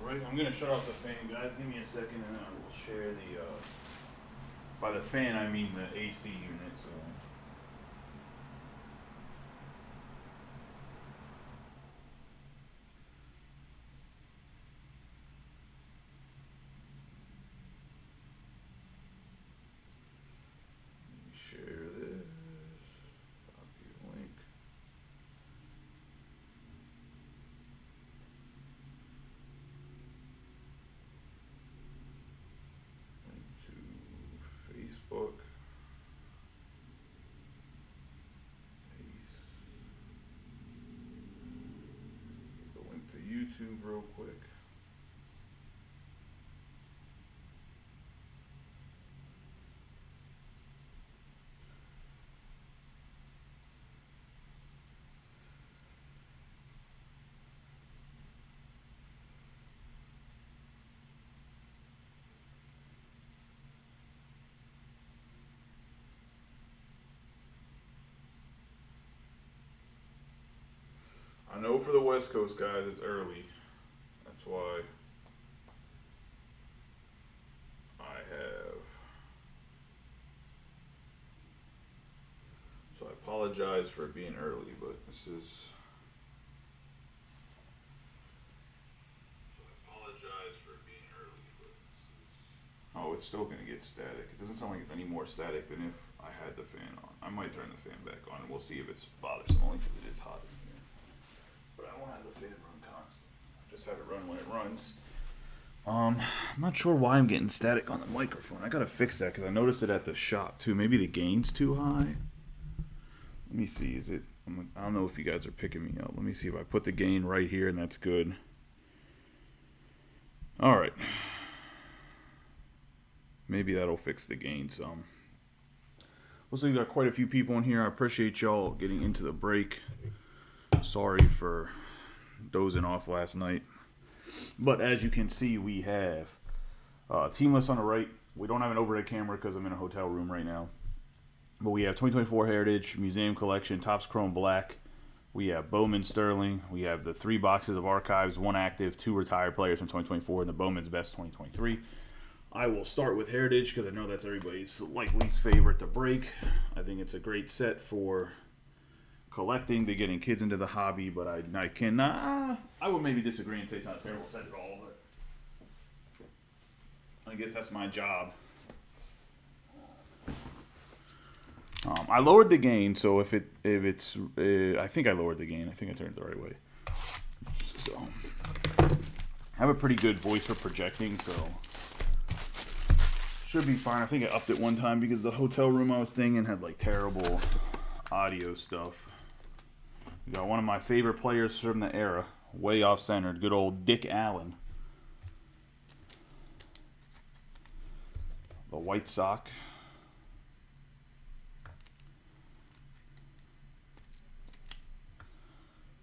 Alright, I'm gonna shut off the fan, guys. Give me a second and I will share the, by the fan I mean the AC unit, so. Let me share this. Copy the link. To Facebook. Paste. The link to YouTube real quick. I know for the West Coast guys it's early. That's why I have. So I apologize for being early, but this is. Oh, it's still gonna get static. It doesn't sound like it's any more static than if I had the fan on. I might turn the fan back on and we'll see if it's bothersome, only because it is hot in here. But I won't have the fan run constant. Just have it run when it runs. I'm not sure why I'm getting static on the microphone. I gotta fix that because I noticed it at the shop too. Maybe the gain's too high. Let me see. Is it? I don't know if you guys are picking me up. Let me see if I put the gain right here and that's good. All right. Maybe that'll fix the gain some. Looks like we got quite a few people in here. I appreciate y'all getting into the break. Sorry for dozing off last night. But as you can see, we have team list on the right. We don't have an overhead camera because I'm in a hotel room right now. But we have 2024 Heritage, Museum Collection, Topps Chrome Black. We have Bowman Sterling. We have the 3 boxes of archives, 1 active, 2 retired players from 2024, and the Bowman's Best 2023. I will start with Heritage because I know that's everybody's least favorite to break. I think it's a great set for collecting, to getting kids into the hobby, but I cannot. I would maybe disagree and say it's not a favorable set at all, but I guess that's my job. I lowered the gain, so if it's I think I lowered the gain. I think I turned it the right way. So I have a pretty good voice for projecting, so should be fine. I think I upped it one time because the hotel room I was staying in had like terrible audio stuff. We got one of my favorite players from the era, way off centered, good old Dick Allen. The White Sox.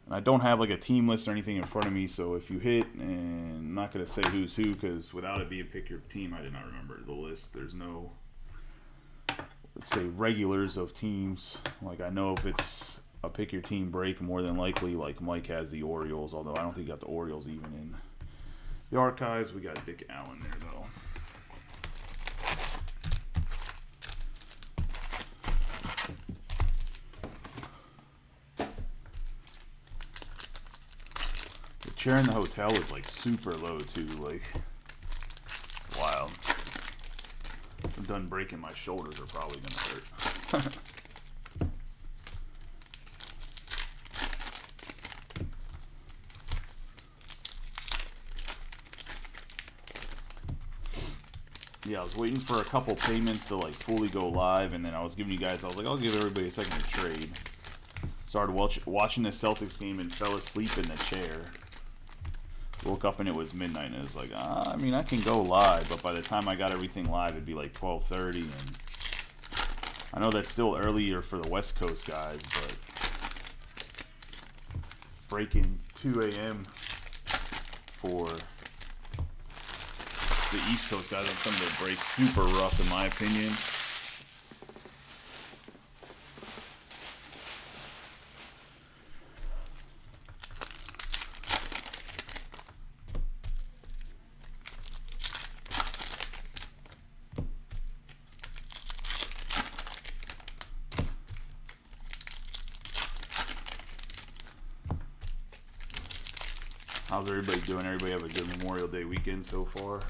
And I don't have like a team list or anything in front of me, so if you hit, and I'm not going to say who's who because without it being pick your team, I did not remember the list. There's no, let's say, regulars of teams. Like I know if it's a pick your team break, more than likely, like Mike has the Orioles, although I don't think he got the Orioles even in the archives. We got Dick Allen there, though. Chair in the hotel is like super low too, like wild. I'm done breaking, my shoulders are probably gonna hurt. Yeah, I was waiting for a couple payments to like fully go live, and then I was giving you guys, I was like, I'll give everybody a second to trade. Started watching the Celtics game and fell asleep in the chair. Woke up and it was midnight, and it was like, I mean, I can go live, but by the time I got everything live, it'd be like 12:30, and I know that's still earlier for the West Coast guys, but breaking 2 a.m. for the East Coast guys on some of the breaks, super rough in my opinion. How's everybody doing? Everybody have a good Memorial Day weekend so far?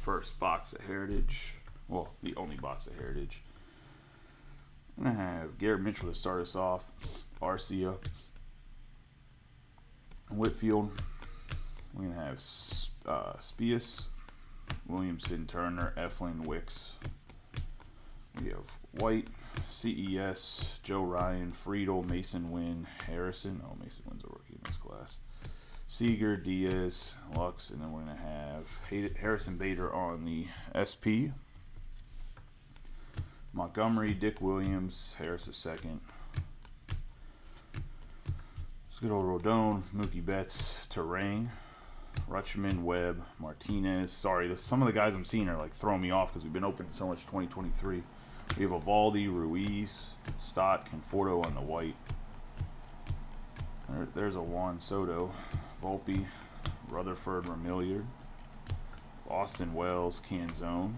First box of Heritage. Well, the only box of Heritage. I'm going to have Garrett Mitchell to start us off. Arcia. Whitfield. We're going to have Spius. Williamson, Turner, Eflin, Wicks. We have White, CES, Joe Ryan, Friedel, Mason Wynn, Harrison. Oh, Mason Wynn's a rookie in this class. Seager, Diaz, Lux, and then we're going to have Harrison Bader on the SP. Montgomery, Dick Williams, Harris a second. Let's good old Rodon, Mookie Betts, Terrain, Rutschman, Webb, Martinez. Sorry, some of the guys I'm seeing are like throwing me off because we've been opening so much 2023. We have Evaldi, Ruiz, Stott, Conforto on the white. There's a Juan Soto. Volpe, Rutherford, Remilliard, Austin Wells, Canzone.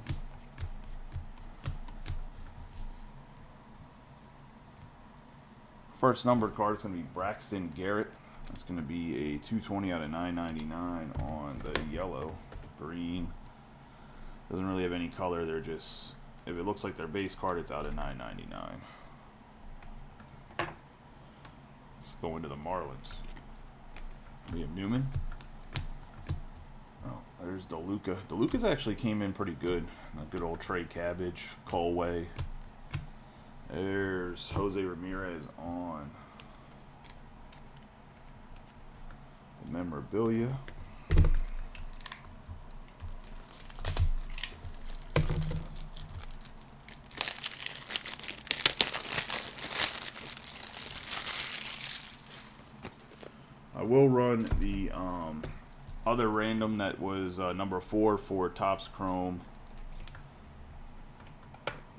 First numbered card is going to be Braxton Garrett. That's going to be a 220 out of 999 on the yellow. Green. Doesn't really have any color. They're just, if it looks like their base card, it's out of 999. Let's go into the Marlins. We have Newman. Oh, there's DeLuca. DeLuca's actually came in pretty good. A good old Trey Cabbage, Colway. There's Jose Ramirez on the memorabilia. I will run the other random that was number 4 for Topps Chrome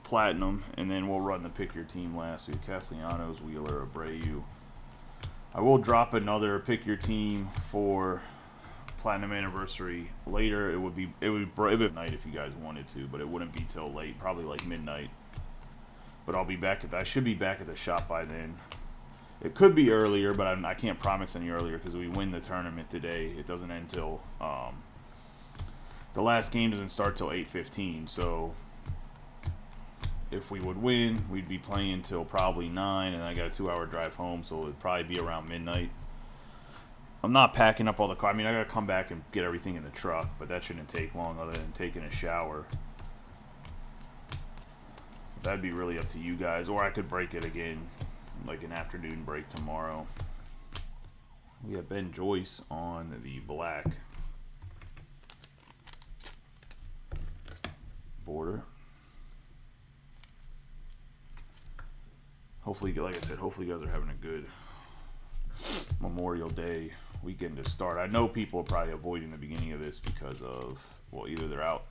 Platinum, and then we'll run the pick your team last. We have Castellanos, Wheeler, Abreu. I will drop another pick your team for Platinum Anniversary later. It would be night if you guys wanted to, but it wouldn't be till late, probably like midnight. But I'll be back I should be back at the shop by then. It could be earlier, but I can't promise any earlier because we win the tournament today. It doesn't end till the last game doesn't start till 8:15. So if we would win, we'd be playing till probably 9, and I got a 2-hour drive home, so it'd probably be around midnight. I'm not packing up all the car. I mean, I gotta come back and get everything in the truck, but that shouldn't take long other than taking a shower. That'd be really up to you guys, or I could break it again, like an afternoon break tomorrow. We have Ben Joyce on the black border. Hopefully, like I said, hopefully you guys are having a good Memorial Day weekend to start. I know people are probably avoiding the beginning of this because of, well, either they're out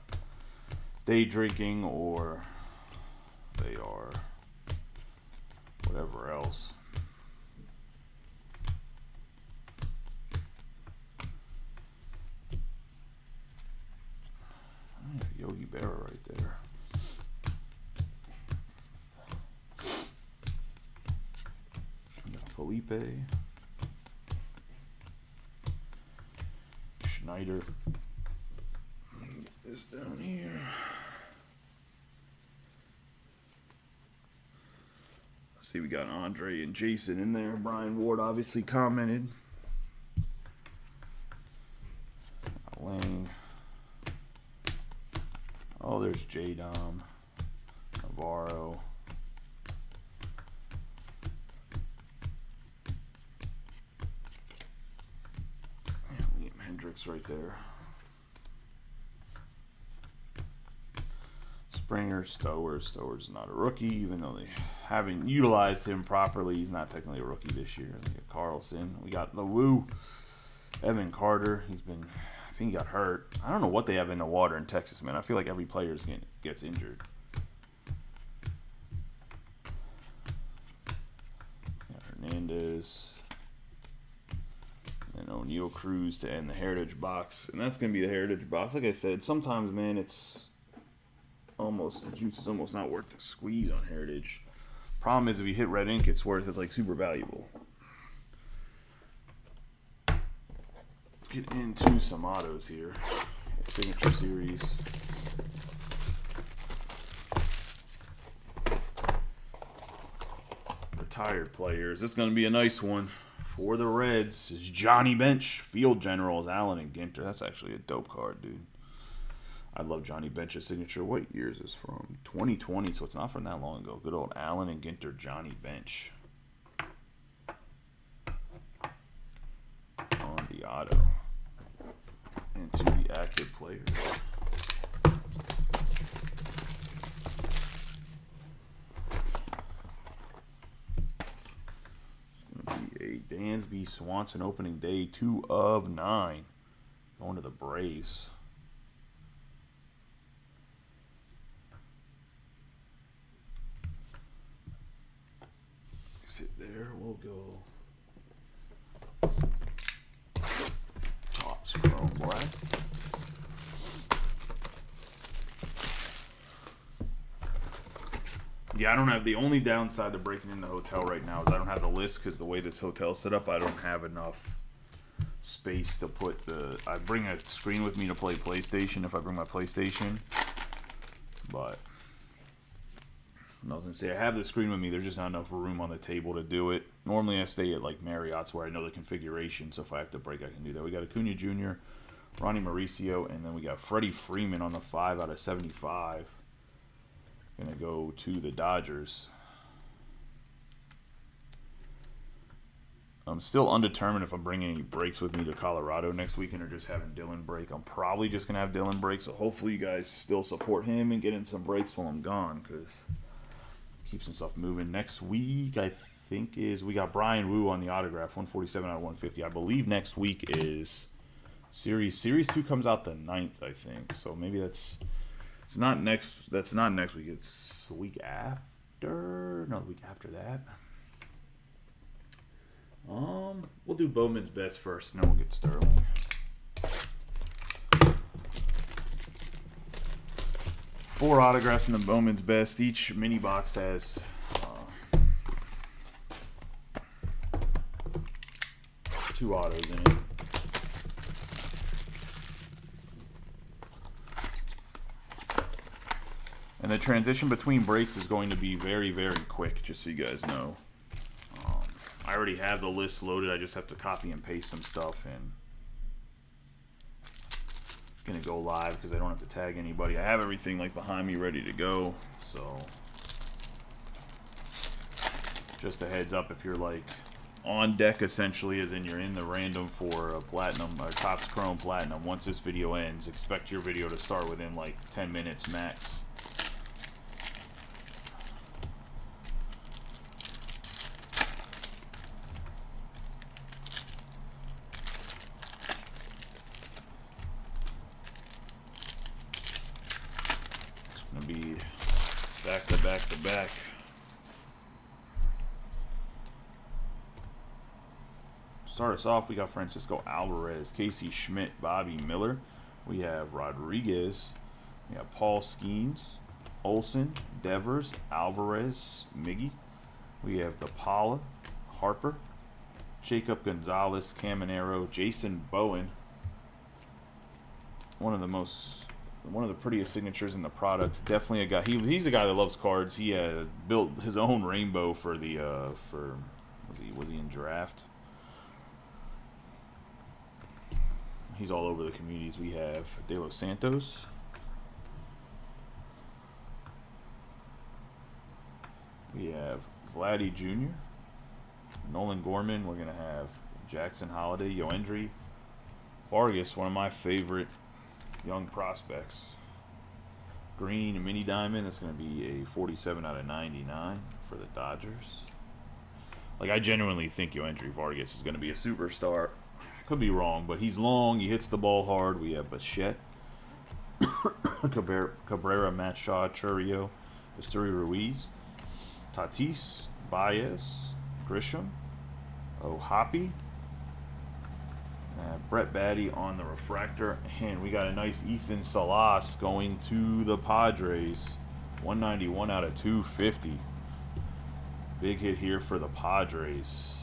day drinking or they are whatever else. Yogi Berra right there. Felipe, Schneider. Get this down here. Let's see, we got Andre and Jason in there. Brian Ward obviously commented. Lane. Oh, there's J-Dom, Navarro. Hendricks right there. Springer, Stowers. Stowers is not a rookie, even though they haven't utilized him properly. He's not technically a rookie this year. We got Carlson. We got Loupe. Evan Carter. I think he got hurt. I don't know what they have in the water in Texas, man. I feel like every player gets injured. Got Hernandez. And O'Neal Cruz to end the Heritage box. And that's going to be the Heritage box. Like I said, sometimes, man, the juice is almost not worth the squeeze on Heritage. Problem is, if you hit red ink, it's like super valuable. Let's get into some autos here. Signature Series. Retired players. This is going to be a nice one. For the Reds is Johnny Bench. Field Generals, Allen and Ginter. That's actually a dope card, dude. I love Johnny Bench's signature. What year is this from? 2020, so it's not from that long ago. Good old Allen and Ginter, Johnny Bench. On the auto. And to the active players. Dansby Swanson opening day 2/9. Going to the Braves. Sit there. We'll go. Topps Chrome Black. Yeah, I don't have, the only downside to breaking in the hotel right now is I don't have the list because the way this hotel's set up, I don't have enough space to put I bring a screen with me to play PlayStation if I bring my PlayStation, but I was going to say, I have the screen with me, there's just not enough room on the table to do it. Normally I stay at like Marriott's where I know the configuration, so if I have to break, I can do that. We got Acuna Jr., Ronnie Mauricio, and then we got Freddie Freeman on the 5/75. Gonna go to the Dodgers. I'm still undetermined if I'm bringing any breaks with me to Colorado next weekend or just having Dylan break. I'm probably just gonna have Dylan break, so hopefully you guys still support him and get in some breaks while I'm gone, because keep some stuff moving. Next week, I think we got Brian Wu on the autograph, 147/150. I believe next week is Series 2 comes out the 9th, I think. So maybe that's not next week. It's the week after. No, the week after that. We'll do Bowman's Best first, and then we'll get Sterling. Four autographs in the Bowman's Best. Each mini box has two autos in it. And the transition between breaks is going to be very, very quick, just so you guys know. I already have the list loaded. I just have to copy and paste some stuff, and it's going to go live because I don't have to tag anybody. I have everything like behind me ready to go. So just a heads up, if you're like on deck essentially, as in you're in the random for a platinum or Topps Chrome Platinum, once this video ends, expect your video to start within like 10 minutes max. It's going to be back to back to back. Start us off, we got Francisco Alvarez, Casey Schmidt, Bobby Miller. We have Rodriguez. We have Paul Skeens, Olson, Devers, Alvarez, Miggy. We have DePaula, Harper, Jacob Gonzalez, Caminero, Jason Bowen. One of the prettiest signatures in the product. Definitely a guy. He's a guy that loves cards. He built his own rainbow for the was he in draft? He's all over the communities. We have De Los Santos. We have Vladdy Jr., Nolan Gorman. We're going to have Jackson Holiday, Yoendry Vargas, one of my favorite young prospects. green mini diamond. That's going to be a 47 out of 99 for the Dodgers. Like, I genuinely think Yoendry Vargas is going to be a superstar. Could be wrong, but he's long. He hits the ball hard. We have Bichette, Cabrera, Machado, Churio, Esteury Ruiz, Tatis, Baez, Grisham, O'Hoppe, Brett Batty on the refractor, and we got a nice Ethan Salas going to the Padres. 191 out of 250. Big hit here for the Padres.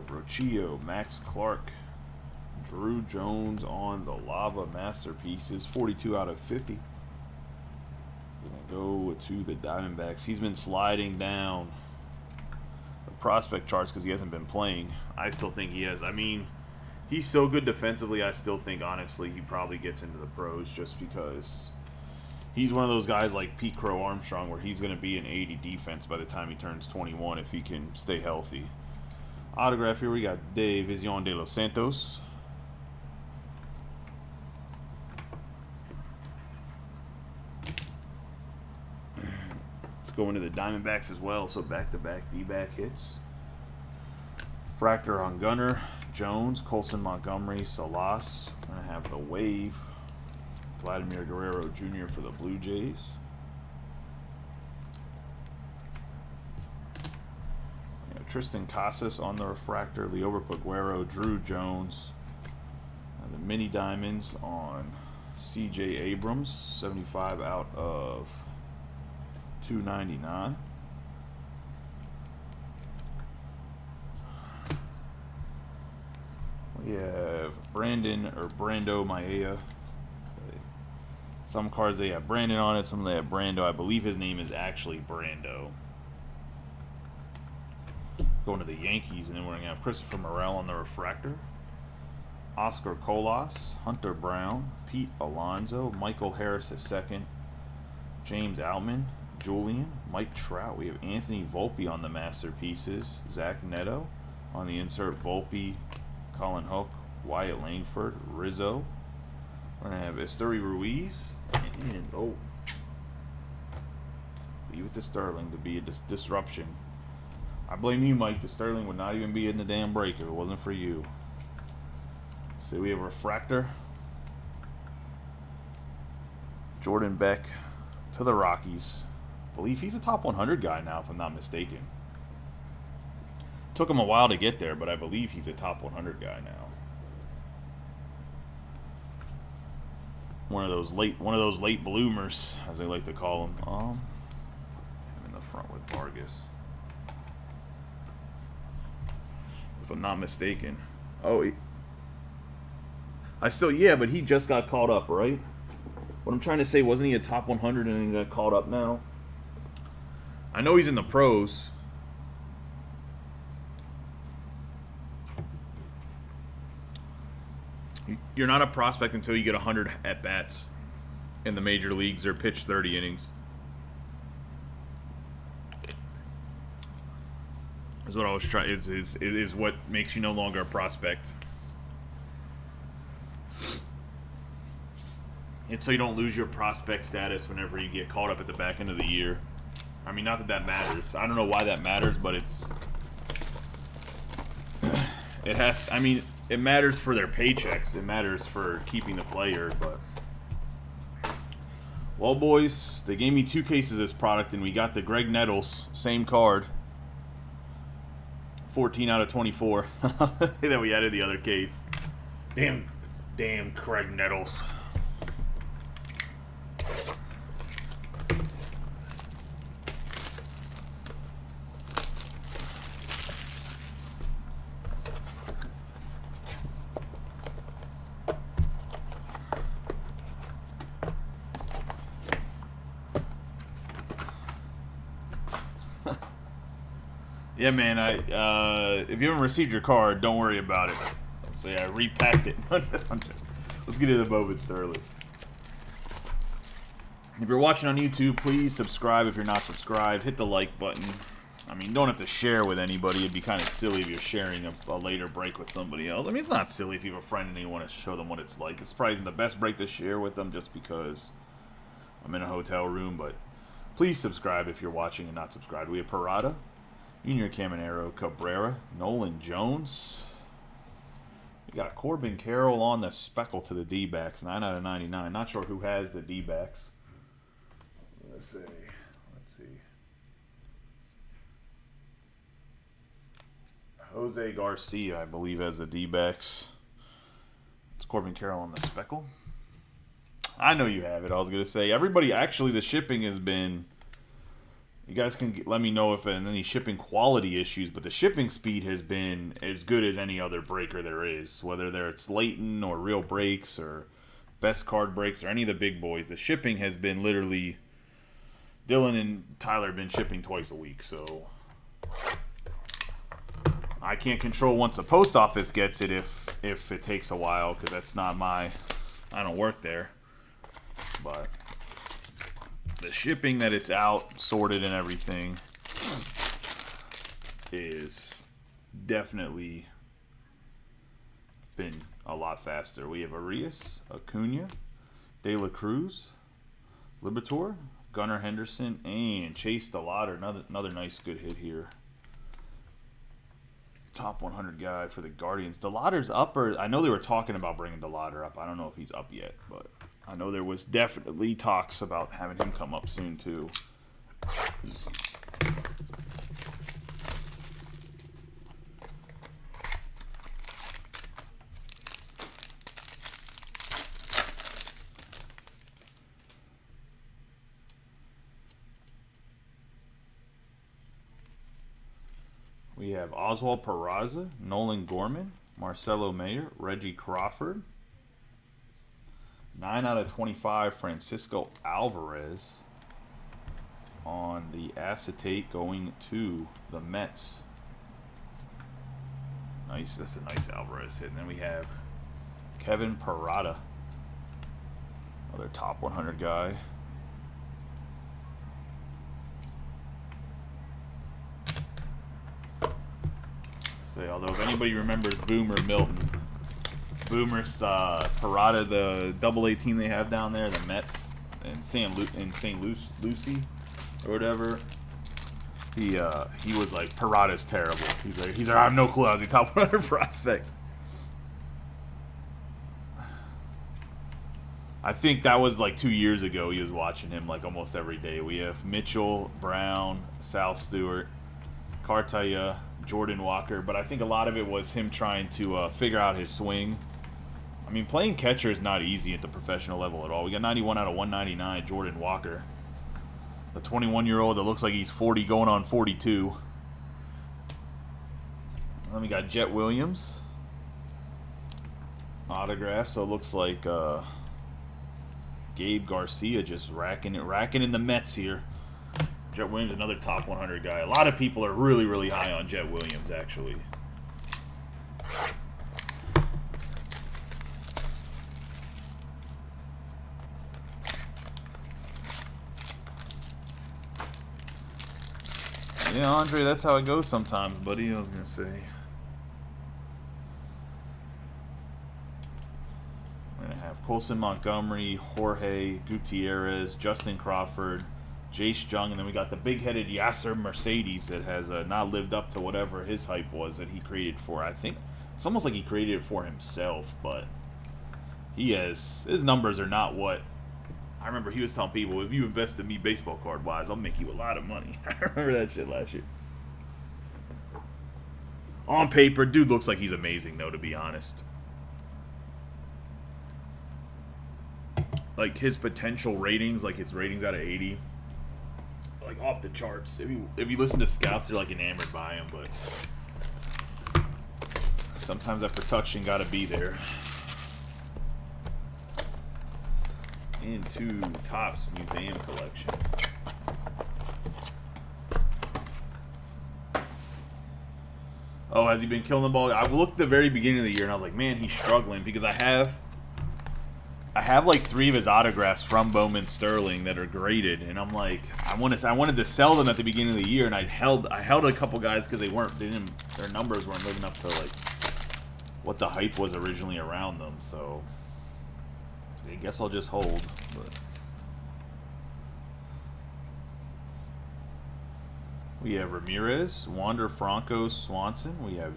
Rochio, Max Clark, Drew Jones on the Lava Masterpieces, 42 out of 50. Gonna go to the Diamondbacks. He's been sliding down the prospect charts because he hasn't been playing. I still think he has. I mean, he's so good defensively. I still think, honestly, he probably gets into the pros just because he's one of those guys like Pete Crow Armstrong where he's going to be an 80 defense by the time he turns 21 if he can stay healthy. Autograph here, we got De Vision de los Santos. Let's go into the Diamondbacks as well, so back-to-back D-back hits. Fractor on Gunner, Jones, Colson Montgomery, Salas. We're going to have the Wave, Vladimir Guerrero Jr. for the Blue Jays. Tristan Casas on the refractor, Liober Peguero, Drew Jones. The mini diamonds on C.J. Abrams, 75 out of 299. We have Brando Maia. Some cards they have Brandon on it, some they have Brando. I believe his name is actually Brando. Going to the Yankees, and then we're going to have Christopher Morel on the refractor. Oscar Colas, Hunter Brown, Pete Alonso, Michael Harris II, James Outman, Julian, Mike Trout. We have Anthony Volpe on the masterpieces, Zach Neto on the insert, Volpe, Colin Hook, Wyatt Langford, Rizzo. We're going to have Esteury Ruiz, and leave it to Sterling to be a disruption. I blame you, Mike. The Sterling would not even be in the damn break if it wasn't for you. So we have Refractor. Jordan Beck to the Rockies. I believe he's a top 100 guy now, if I'm not mistaken. Took him a while to get there, but I believe he's a top 100 guy now. One of those late bloomers, as they like to call him. I'm in the front with Vargas. If I'm not mistaken. But he just got called up, right? What I'm trying to say, wasn't he a top 100 and then got called up now? I know he's in the pros. You're not a prospect until you get 100 at-bats in the major leagues or pitch 30 innings. Is what I was trying. Is what makes you no longer a prospect. It's so you don't lose your prospect status whenever you get called up at the back end of the year. I mean, not that that matters. I don't know why that matters, but it has. I mean, it matters for their paychecks. It matters for keeping the player, but Well, boys, they gave me 2 cases of this product, and we got the Greg Nettles, same card. 14 out of 24. Then we added the other case. Damn Craig Nettles. Yeah, man. If you haven't received your card, don't worry about it. So yeah, I repacked it. Let's get to the moments early. If you're watching on YouTube, please subscribe. If you're not subscribed, hit the like button. I mean, don't have to share with anybody. It'd be kind of silly if you're sharing a later break with somebody else. I mean, it's not silly if you have a friend and you want to show them what it's like. It's probably the best break to share with them just because I'm in a hotel room. But please subscribe if you're watching and not subscribed. We have Parada, Junior Caminero, Cabrera, Nolan Jones. We got Corbin Carroll on the speckle to the D-backs, 9 out of 99. Not sure who has the D-backs. Let's see. Jose Garcia, I believe, has the D-backs. It's Corbin Carroll on the speckle. I know you have it. I was going to say, everybody, actually, the shipping has been... You guys can let me know if any shipping quality issues, but the shipping speed has been as good as any other breaker there is. Whether it's Leighton or Real Breaks or Best Card Breaks or any of the big boys, the shipping has been literally... Dylan and Tyler have been shipping twice a week, so... I can't control once the post office gets it if it takes a while, because that's not my... I don't work there. But... the shipping that it's out, sorted and everything, is definitely been a lot faster. We have Arias, Acuna, De La Cruz, Liberatore, Gunnar Henderson, and Chase DeLauder. Another nice good hit here. Top 100 guy for the Guardians. DeLauder's up, or I know they were talking about bringing DeLauder up. I don't know if he's up yet, but I know there was definitely talks about having him come up soon, too. We have Oswald Peraza, Nolan Gorman, Marcelo Mayer, Reggie Crawford. 9 out of 25, Francisco Alvarez on the acetate going to the Mets. Nice, that's a nice Alvarez hit. And then we have Kevin Parada, another top 100 guy. Although if anybody remembers Boomer Milton, Boomer's Parada, the Double-A team they have down there, the Mets in St. Lucie or whatever. He was like, Parada's terrible. He's like I have no clue. I was a top 100 prospect. I think that was like 2 years ago. He was watching him like almost every day. We have Mitchell, Brown, Sal Stewart, Cartaya, Jordan Walker, but I think a lot of it was him trying to figure out his swing. I mean, playing catcher is not easy at the professional level at all. We got 91 out of 199, Jordan Walker. The 21-year-old that looks like he's 40 going on 42. Then we got Jet Williams. Autograph, so it looks like Gabe Garcia just racking in the Mets here. Jet Williams, another top 100 guy. A lot of people are really, really high on Jet Williams, actually. Yeah, Andre, that's how it goes sometimes, buddy. I was going to say. We're going to have Colson Montgomery, Jorge Gutierrez, Justin Crawford, Jace Jung, and then we got the big-headed Yasser Mercedes that has not lived up to whatever his hype was that he created for. I think it's almost like he created it for himself, but his numbers are not what I remember he was telling people, if you invest in me baseball card wise, I'll make you a lot of money. I remember that shit last year. On paper, dude looks like he's amazing, though, to be honest. Like, his potential ratings, like his ratings out of 80, like, off the charts. If you listen to scouts, they're, like, enamored by him, but sometimes that production gotta be there. Into Topps Museum Collection. Oh, has he been killing the ball? I looked at the very beginning of the year and I was like, man, he's struggling because I have like 3 of his autographs from Bowman Sterling that are graded, and I'm like, I wanted to sell them at the beginning of the year, and I held a couple guys because their numbers weren't living up to like what the hype was originally around them. So I guess I'll just hold. But we have Ramirez, Wander Franco, Swanson. We have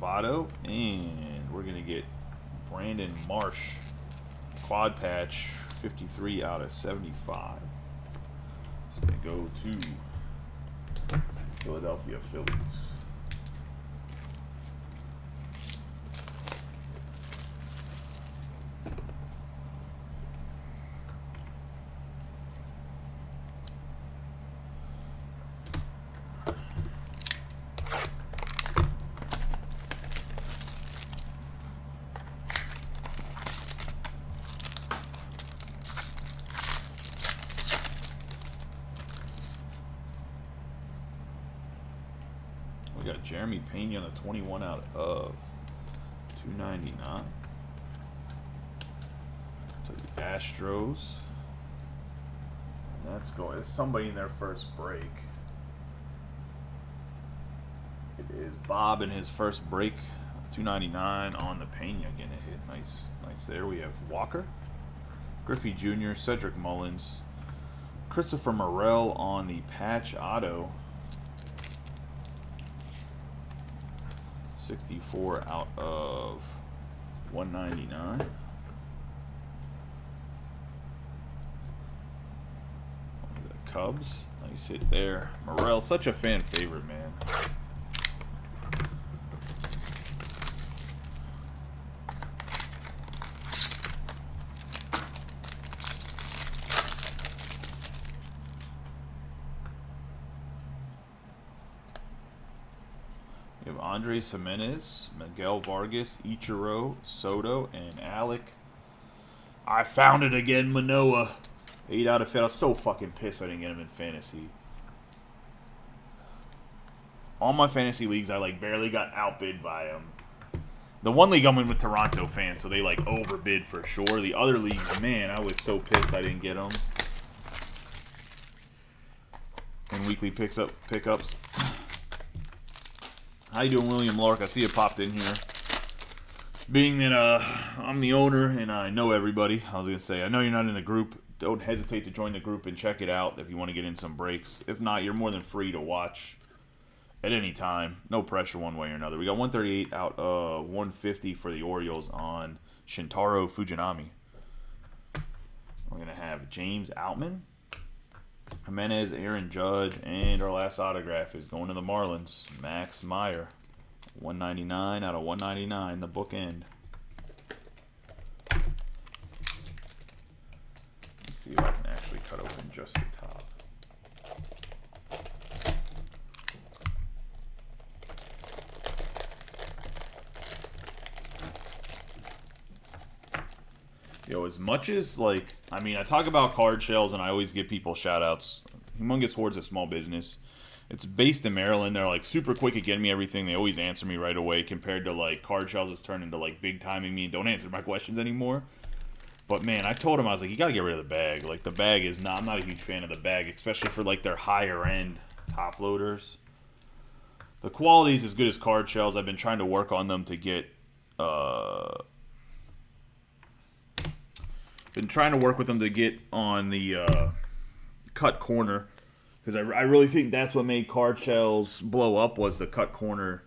Votto, and we're gonna get Brandon Marsh. Quad patch, 53 out of 75. It's going to go to Philadelphia Phillies. We got Jeremy Pena on the 21 out of 299. To the Astros. And that's going. It's somebody in their first break. It is Bob in his first break. 299 on the Pena getting a hit. Nice there. We have Walker, Griffey Jr., Cedric Mullins, Christopher Morel on the patch auto. 64 out of 199. The Cubs. Nice hit there. Morel, such a fan favorite, man. We have Andres Jimenez, Miguel Vargas, Ichiro, Soto, and Alec. I found it again, Manoah. 8 out of 10. I was so fucking pissed I didn't get him in fantasy. All my fantasy leagues, I like barely got outbid by him. The one league I'm in with Toronto fans, so they like overbid for sure. The other leagues, man, I was so pissed I didn't get them. And weekly pickups. How you doing, William Lark? I see it popped in here. Being that I'm the owner and I know everybody, I was going to say, I know you're not in the group. Don't hesitate to join the group and check it out if you want to get in some breaks. If not, you're more than free to watch at any time. No pressure one way or another. We got 138 out of 150 for the Orioles on Shintaro Fujinami. We're going to have James Outman, Jimenez, Aaron Judge, and our last autograph is going to the Marlins, Max Meyer. 199 out of 199, the bookend. Let's see if I can actually cut open just the top. Yo, as much as, like, I mean, I talk about card shells and I always give people shout outs. Humongous Horde's a small business. It's based in Maryland. They're, like, super quick at getting me everything. They always answer me right away compared to, like, card shells has turned into, like, big timing me and don't answer my questions anymore. But, man, I told him, I was like, you got to get rid of the bag. Like, the bag is not, I'm not a huge fan of the bag, especially for, like, their higher-end top loaders. The quality is as good as card shells. I've been trying to work on them to get, been trying to work with them to get on the cut corner, because I really think that's what made card shells blow up was the cut corner.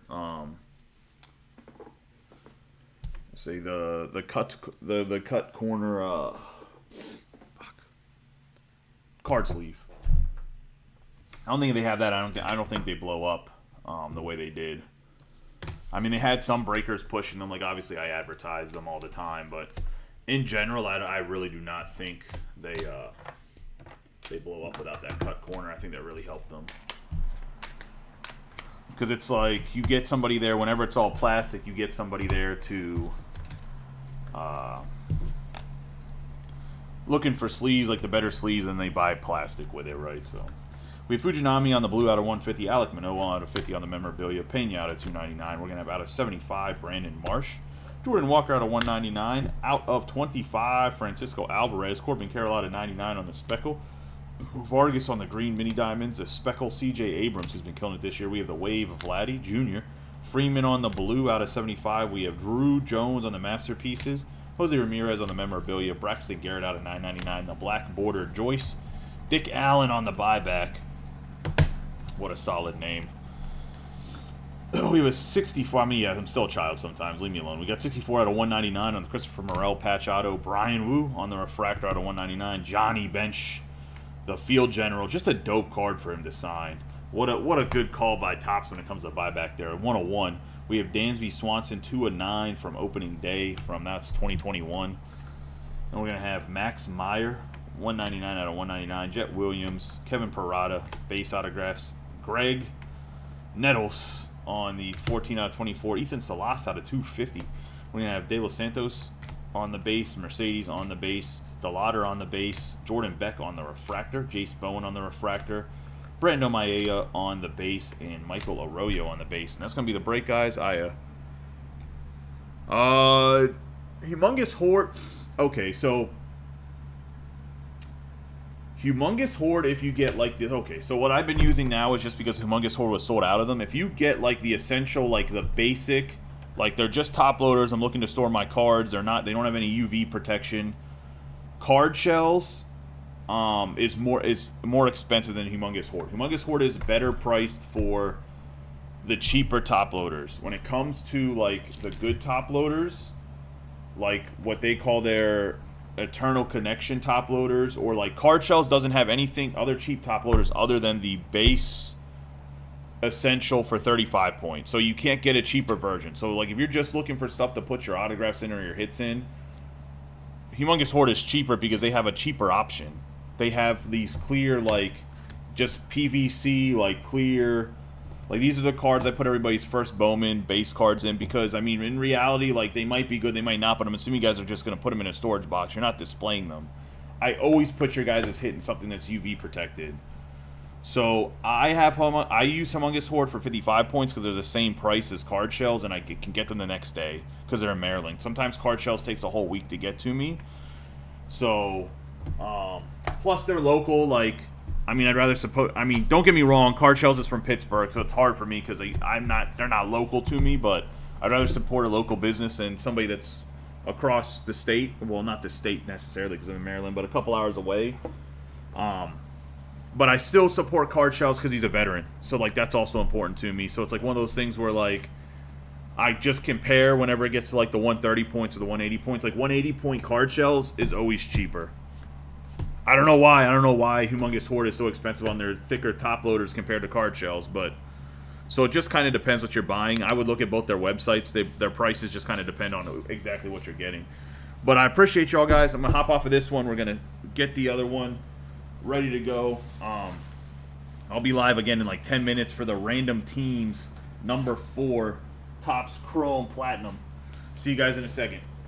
Say the cut corner. card sleeve. I don't think they have that. I don't think they blow up the way they did. I mean, they had some breakers pushing them. Like, obviously, I advertise them all the time, but in general, I really do not think they blow up without that cut corner. I think that really helped them. Because it's like, you get somebody there, whenever it's all plastic, you get somebody there to looking for sleeves, like the better sleeves, and they buy plastic with it, right? So we have Fujinami on the blue out of 150, Alec Manoa out of 50 on the memorabilia, Pena out of 299. We're going to have out of 75, Brandon Marsh. Jordan Walker out of 199. Out of 25, Francisco Alvarez. Corbin Carroll out of 99 on the speckle. Vargas on the green mini diamonds. The speckle CJ Abrams, who's been killing it this year. We have the wave of Vladdy Jr. Freeman on the blue out of 75. We have Drew Jones on the masterpieces. Jose Ramirez on the memorabilia. Braxton Garrett out of 999. The black border Joyce. Dick Allen on the buyback. What a solid name. We have a 64. I mean, yeah, I'm still a child sometimes. Leave me alone. We got 64 out of 199 on the Christopher Morel patch auto. Brian Wu on the refractor out of 199. Johnny Bench, the field general. Just a dope card for him to sign. What a good call by Topps when it comes to buyback there. 101. We have Dansby Swanson 2 of 9 from opening day. That's 2021. And we're gonna have Max Meyer 199 out of 199. Jet Williams, Kevin Parada, base autographs. Greg Nettles on the 14 out of 24. Ethan Salas out of 250. We're going to have De Los Santos on the base. Mercedes on the base. DeLauder on the base. Jordan Beck on the refractor. Jace Bowen on the refractor. Brando Maeda on the base. And Michael Arroyo on the base. And that's going to be the break, guys. Humongous Horde. Okay, so Humongous Horde, if you get like the, okay, so what I've been using now is just because Humongous Horde was sold out of them. If you get like the essential, like the basic, like they're just top loaders, I'm looking to store my cards, they don't have any UV protection. Card shells is more expensive than Humongous Horde. Humongous Horde is better priced for the cheaper top loaders. When it comes to like the good top loaders, like what they call their Eternal Connection top loaders, or like Card Shells doesn't have anything other cheap top loaders other than the base essential for 35 points, so you can't get a cheaper version. So like if you're just looking for stuff to put your autographs in or your hits in, Humongous Horde is cheaper because they have a cheaper option. They have these clear, like just PVC, like clear, like these are the cards I put everybody's first Bowman base cards in, because I mean in reality, like they might be good, they might not, but I'm assuming you guys are just going to put them in a storage box. You're not displaying them. I always put your guys' hit in something that's UV protected. So I use Humongous Horde for 55 points because they're the same price as Card Shells, and I can get them the next day because they're in Maryland. Sometimes Card Shells takes a whole week to get to me. So plus they're local. Like, I mean, don't get me wrong, Card Shells is from Pittsburgh, so it's hard for me because they're not local to me, but I'd rather support a local business than somebody that's across the state. Well, not the state necessarily because I'm in Maryland, but a couple hours away. But I still support Card Shells because he's a veteran, so like that's also important to me. So it's like one of those things where like I just compare whenever it gets to like the 130 points or the 180 points. Like 180 point Card Shells is always cheaper. I don't know why. Humongous Horde is so expensive on their thicker top loaders compared to Card Shells, but so it just kind of depends what you're buying. I would look at both their websites. Their prices just kind of depend on exactly what you're getting. But I appreciate y'all guys. I'm gonna hop off of this one. We're gonna get the other one ready to go. I'll be live again in like 10 minutes for the Random Teams number 4 Topps Chrome Platinum. See you guys in a second.